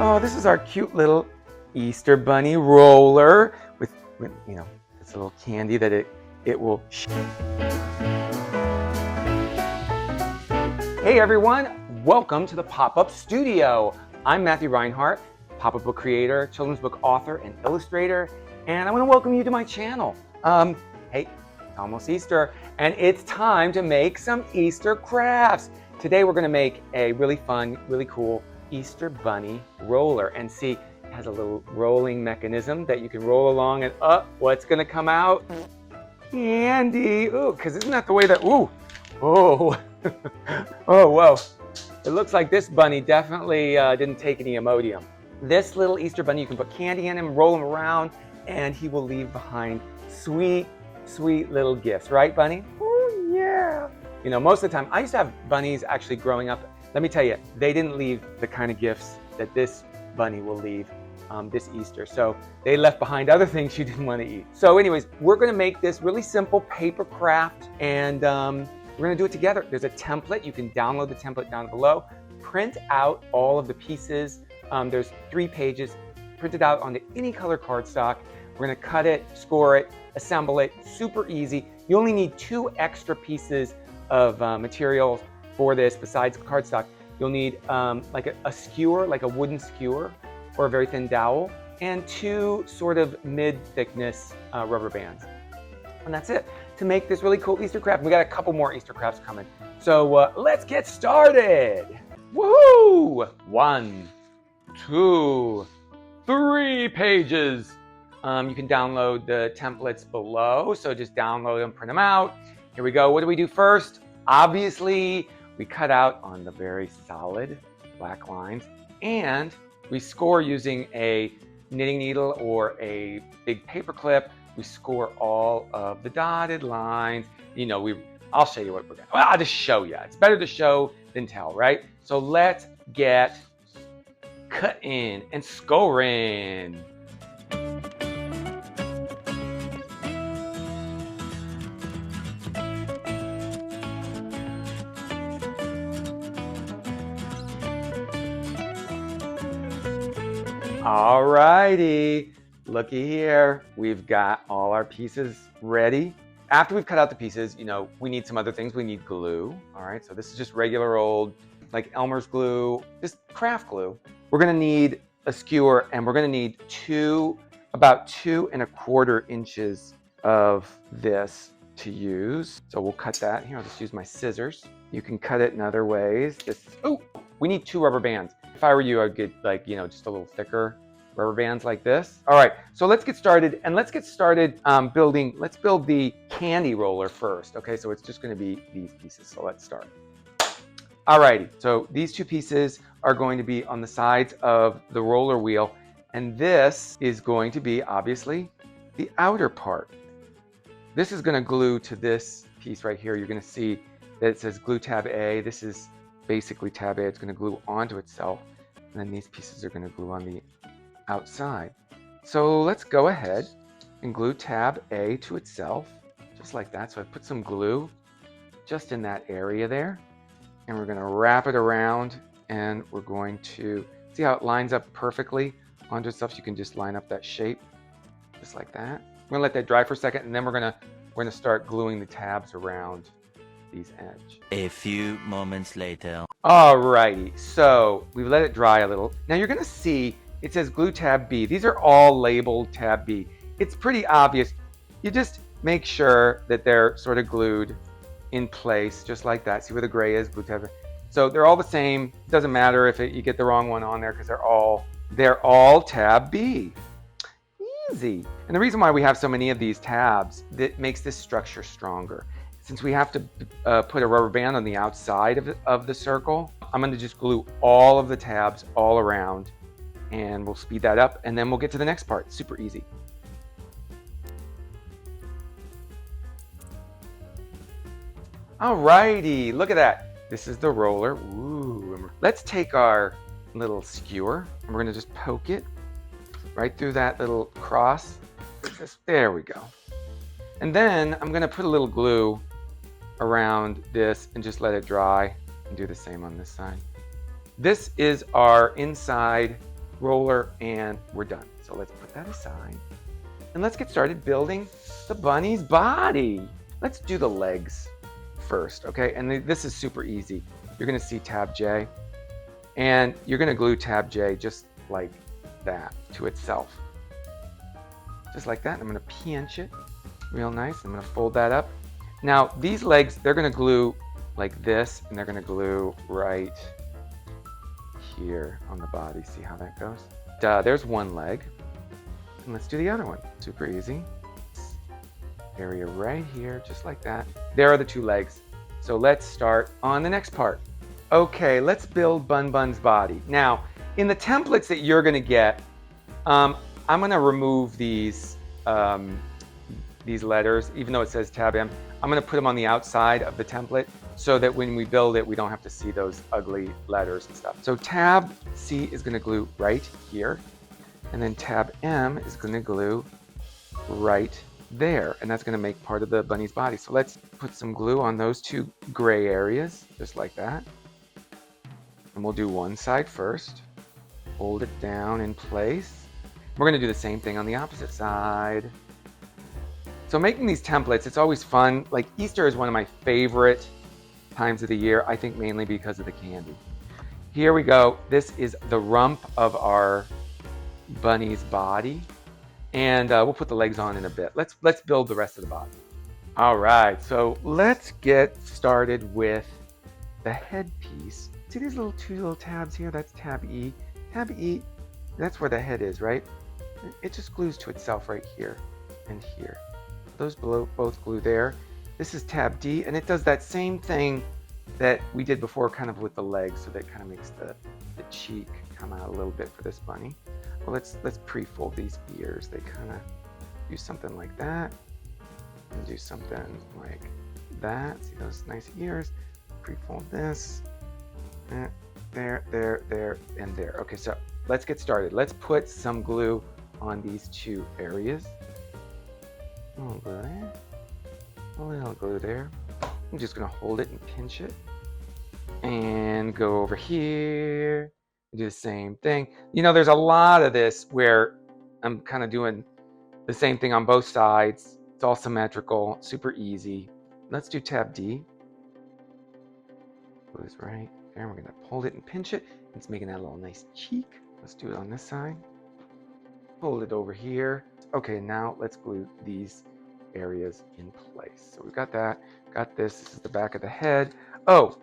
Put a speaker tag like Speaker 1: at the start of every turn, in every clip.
Speaker 1: Oh, this is our cute little Easter bunny roller with you know, this little candy that it will. Hey everyone, welcome to the Pop-Up Studio. I'm Matthew Reinhart, pop-up book creator, children's book author, and illustrator, and I want to welcome you to my channel. Hey, it's almost Easter, and it's time to make some Easter crafts. Today we're going to make a really fun, really cool Easter bunny roller, and see, it has a little rolling mechanism that you can roll along, and what's going to come out? Candy. Ooh, because isn't that the way that, ooh, oh, oh, whoa. It looks like this bunny definitely didn't take any Imodium. This little Easter bunny, you can put candy in him, roll him around, and he will leave behind sweet, sweet little gifts. Right, bunny? Oh, yeah. You know, most of the time, I used to have bunnies actually growing up. Let me tell you, they didn't leave the kind of gifts that this bunny will leave this Easter. So they left behind other things you didn't want to eat. So anyways, we're going to make this really simple paper craft, and we're going to do it together. There's a template. You can download the template down below. Print out all of the pieces. There's 3 pages. Print it out onto any color cardstock. We're going to cut it, score it, assemble it. Super easy. You only need 2 extra pieces of materials for this besides cardstock. You'll need like a skewer, like a wooden skewer, or a very thin dowel, and 2 sort of mid-thickness rubber bands. And that's it to make this really cool Easter craft. We got a couple more Easter crafts coming. So let's get started. Woohoo! 1, 2, 3 pages. You can download the templates below. So just download them, print them out. Here we go. What do we do first? Obviously, we cut out on the very solid black lines, and we score using a knitting needle or a big paper clip. We score all of the dotted lines. You know, I'll show you what we're gonna, well, I'll just show you. It's better to show than tell, right? So let's get cutting and scoring. Alrighty, looky here. We've got all our pieces ready. After we've cut out the pieces, you know, we need some other things. We need glue. All right, so this is just regular old, like Elmer's glue, just craft glue. We're gonna need a skewer, and we're gonna need about 2 1/4 inches of this to use. So we'll cut that. Here, I'll just use my scissors. You can cut it in other ways. Oh, we need 2 rubber bands. If I were you, I'd get, like, you know, just a little thicker rubber bands like this. All right, so let's get started, and let's get started let's build the candy roller first. Okay, so it's just gonna be these pieces, so let's start. All righty, so these 2 pieces are going to be on the sides of the roller wheel, and this is going to be, obviously, the outer part. This is gonna glue to this piece right here. You're gonna see that it says glue tab A. This is basically tab A. It's gonna glue onto itself, and then these pieces are gonna glue on the outside. So let's go ahead and glue tab A to itself, just like that. So I put some glue just in that area there, and we're gonna wrap it around, and we're going to see how it lines up perfectly onto itself. So you can just line up that shape, just like that. We're gonna let that dry for a second, and then we're gonna start gluing the tabs around these edges.
Speaker 2: A few moments later.
Speaker 1: Alrighty, so we've let it dry a little. Now you're gonna see it says glue tab B. These are all labeled tab B. It's pretty obvious. You just make sure that they're sort of glued in place, just like that. See where the gray is, glue tab. So they're all the same. It doesn't matter if you get the wrong one on there, because they're all tab B. Easy. And the reason why we have so many of these tabs, that makes this structure stronger. Since we have to put a rubber band on the outside of the circle, I'm going to just glue all of the tabs all around, and we'll speed that up, and then we'll get to the next part. Super easy. Alrighty, look at that. This is the roller. Ooh. Let's take our little skewer, and we're going to just poke it right through that little cross. There we go. And then I'm going to put a little glue around this and just let it dry, and do the same on this side. This is our inside roller, and we're done. So let's put that aside. And let's get started building the bunny's body. Let's do the legs first, okay? And this is super easy. You're gonna see tab J, and you're gonna glue tab J just like that to itself. Just like that. I'm gonna pinch it real nice. I'm gonna fold that up. Now, these legs, they're gonna glue like this, and they're gonna glue right here on the body. See how that goes? There's one leg. And let's do the other one. Super easy. Area right here, just like that. There are the two legs. So let's start on the next part. Okay, let's build Bun Bun's body. Now, in the templates that you're gonna get, I'm gonna remove these letters, even though it says tab M. I'm gonna put them on the outside of the template so that when we build it, we don't have to see those ugly letters and stuff. So tab C is gonna glue right here. And then tab M is gonna glue right there. And that's gonna make part of the bunny's body. So let's put some glue on those two gray areas, just like that. And we'll do one side first. Hold it down in place. We're gonna do the same thing on the opposite side. So making these templates, it's always fun. Like Easter is one of my favorite times of the year, I think mainly because of the candy. Here we go. This is the rump of our bunny's body, and we'll put the legs on in a bit. Let's build the rest of the body. All right, so let's get started with the headpiece. See these two little tabs here? That's tab E. Tab E, that's where the head is, right? It just glues to itself right here and here. Those both glue there. This is tab D, and it does that same thing that we did before, kind of with the legs, so that kind of makes the cheek come out a little bit for this bunny. Well, let's pre-fold these ears. They kind of do something like that, and do something like that. See those nice ears? Pre-fold this. There, and there. Okay, so let's get started. Let's put some glue on these two areas. A little glue there. A little glue there. I'm just gonna hold it and pinch it. And go over here. Do the same thing. You know, there's a lot of this where I'm kind of doing the same thing on both sides. It's all symmetrical, super easy. Let's do tab D. Goes right there. We're gonna hold it and pinch it. It's making that little nice cheek. Let's do it on this side. Hold it over here. Okay, now let's glue these areas in place. So we've got that, got this. This is the back of the head. Oh,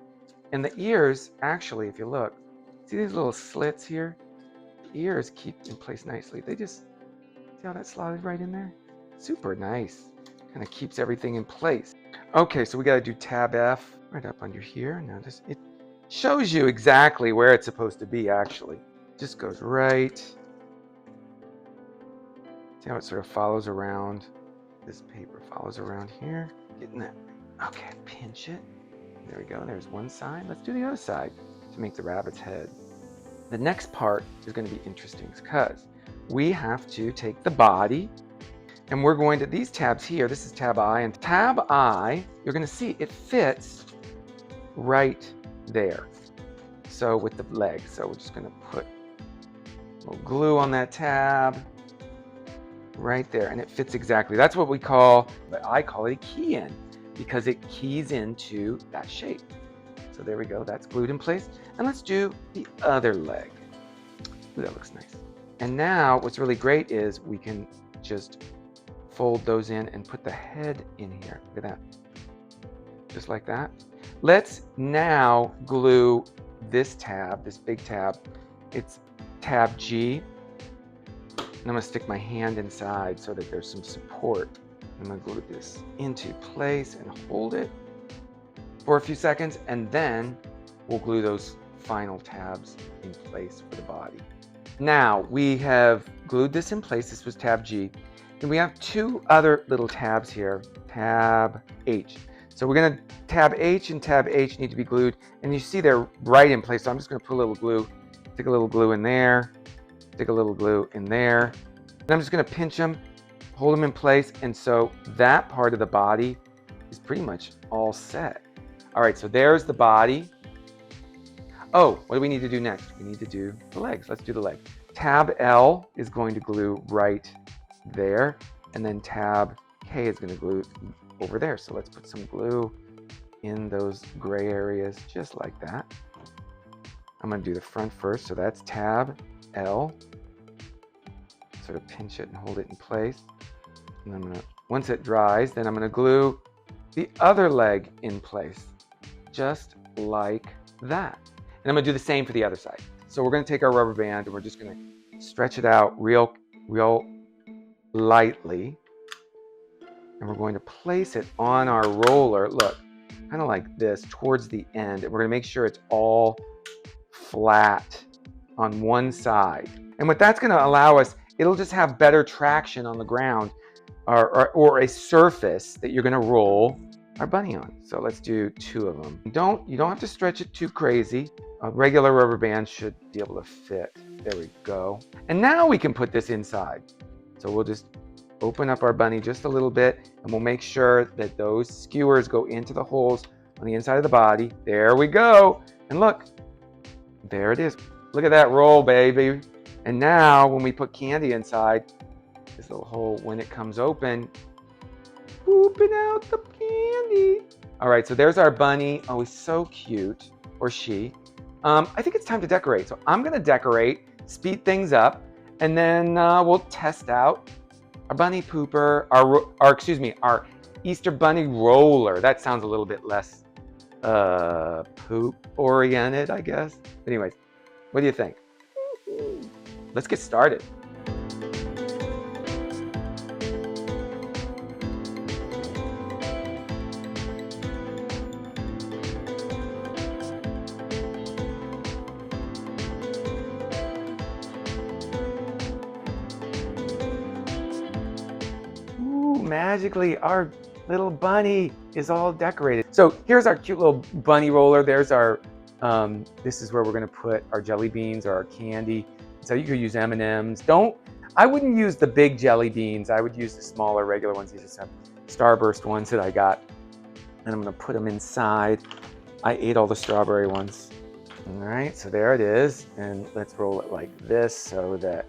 Speaker 1: and the ears, actually, if you look, see these little slits here? The ears keep in place nicely. They just, see how that slotted right in there? Super nice. Kind of keeps everything in place. Okay, so we got to do tab F right up under here. Now it shows you exactly where it's supposed to be, actually. Just goes right. See how it sort of follows around? This paper follows around here. Getting that. Okay, pinch it. There we go. There's one side. Let's do the other side to make the rabbit's head. The next part is going to be interesting because we have to take the body, and we're going to these tabs here. This is tab I, and tab I, you're going to see it fits right there. So with the leg. So we're just going to put a little glue on that tab right there, and it fits exactly. That's what we call, I call it a key in, because it keys into that shape. So there we go, that's glued in place. And let's do the other leg. Ooh, that looks nice. And now what's really great is we can just fold those in and put the head in here. Look at that. Just like that. Let's now glue this tab, this big tab. It's tab G. And I'm gonna stick my hand inside so that there's some support. I'm gonna glue this into place and hold it for a few seconds, and then we'll glue those final tabs in place for the body. Now we have glued this in place. This was tab G. And we have two other little tabs here, tab H. So we're gonna, tab H and tab H need to be glued, and you see they're right in place. So I'm just gonna put a little glue, stick a little glue in there, stick a little glue in there. And I'm just gonna pinch them, hold them in place, and so that part of the body is pretty much all set. All right, so there's the body. Oh, what do we need to do next? We need to do the legs. Let's do the leg. tab L is going to glue right there, and then tab K is going to glue over there. So let's put some glue in those gray areas just like that. I'm going to do the front first, so that's tab L. Sort of pinch it and hold it in place. And I'm going to, once it dries, then I'm going to glue the other leg in place, just like that. And I'm going to do the same for the other side. So we're going to take our rubber band and we're just going to stretch it out real lightly. And we're going to place it on our roller, look, kind of like this, towards the end. And we're going to make sure it's all flat on one side. And what that's going to allow us, it'll just have better traction on the ground or a surface that you're going to roll our bunny on. So let's do 2 of them. You don't have to stretch it too crazy. A regular rubber band should be able to fit. There we go. And now we can put this inside. So we'll just open up our bunny just a little bit, and we'll make sure that those skewers go into the holes on the inside of the body. There we go. And look, there it is. Look at that roll, baby. And now when we put candy inside, this little hole, when it comes open, pooping out the candy. All right, so there's our bunny. Oh, he's so cute, or she. I think it's time to decorate. So I'm gonna decorate, speed things up, and then we'll test out our bunny pooper, our Easter bunny roller. That sounds a little bit less poop oriented, I guess. Anyways, what do you think? Let's get started. Magically, our little bunny is all decorated. So here's our cute little bunny roller. There's our, this is where we're gonna put our jelly beans or our candy. So you could use M&Ms. I wouldn't use the big jelly beans. I would use the smaller regular ones. These are some Starburst ones that I got. And I'm gonna put them inside. I ate all the strawberry ones. All right, so there it is. And let's roll it like this so that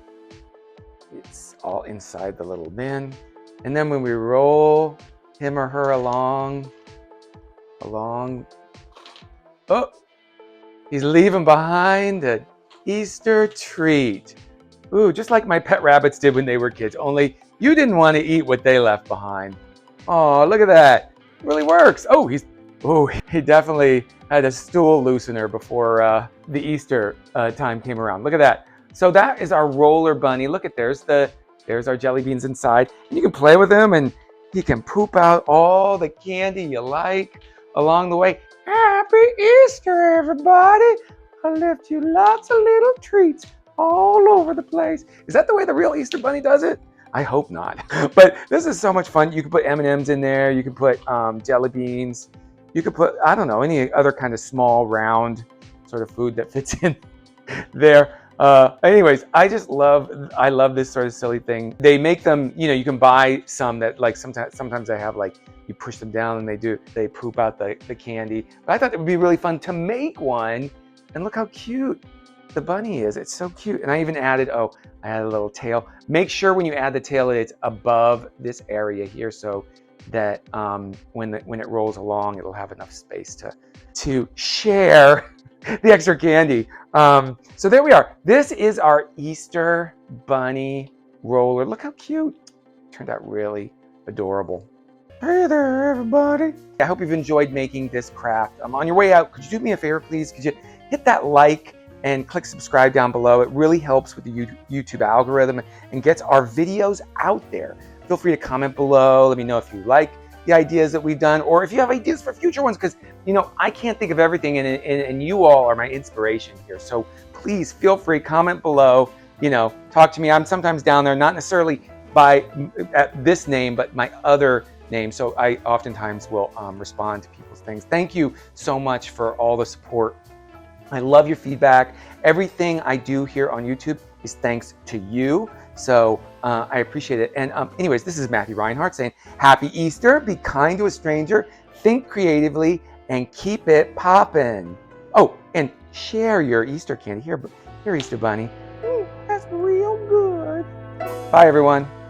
Speaker 1: it's all inside the little bin. And then when we roll him or her along, oh, he's leaving behind an Easter treat. Ooh, just like my pet rabbits did when they were kids, only you didn't want to eat what they left behind. Oh, look at that. It really works. Oh, he definitely had a stool loosener before the Easter time came around. Look at that. So that is our roller bunny. Look at, there's our jelly beans inside. And you can play with him and he can poop out all the candy you like along the way. Happy Easter, everybody. I left you lots of little treats all over the place. Is that the way the real Easter bunny does it? I hope not. But this is so much fun. You can put M&Ms in there. You can put jelly beans. You could put, I don't know, any other kind of small, round sort of food that fits in there. Anyways, I love this sort of silly thing. They make them, you can buy some that like sometimes they have like, you push them down and they poop out the candy. But I thought it would be really fun to make one. And look how cute the bunny is. It's so cute. And I even added, I added a little tail. Make sure when you add the tail that it's above this area here so that when it rolls along, it'll have enough space to share the extra candy. So there we are. This is our Easter bunny roller. Look how cute. Turned out really adorable. Hey there, everybody. I hope you've enjoyed making this craft. On your way out, could you do me a favor, please? Could you hit that like and click subscribe down below? It really helps with the YouTube algorithm and gets our videos out there. Feel free to comment below. Let me know if you like the ideas that we've done, or if you have ideas for future ones, because I can't think of everything, and you all are my inspiration here. So please feel free, comment below, talk to me. I'm sometimes down there, not necessarily at this name, but my other name. So I oftentimes will respond to people's things. Thank you so much for all the support. I love your feedback. Everything I do here on YouTube is thanks to you. So I appreciate it. And anyways, this is Matthew Reinhardt saying, Happy Easter, be kind to a stranger, think creatively, and keep it poppin'. Oh, and share your Easter candy. Here, Easter Bunny. That's Bye, everyone.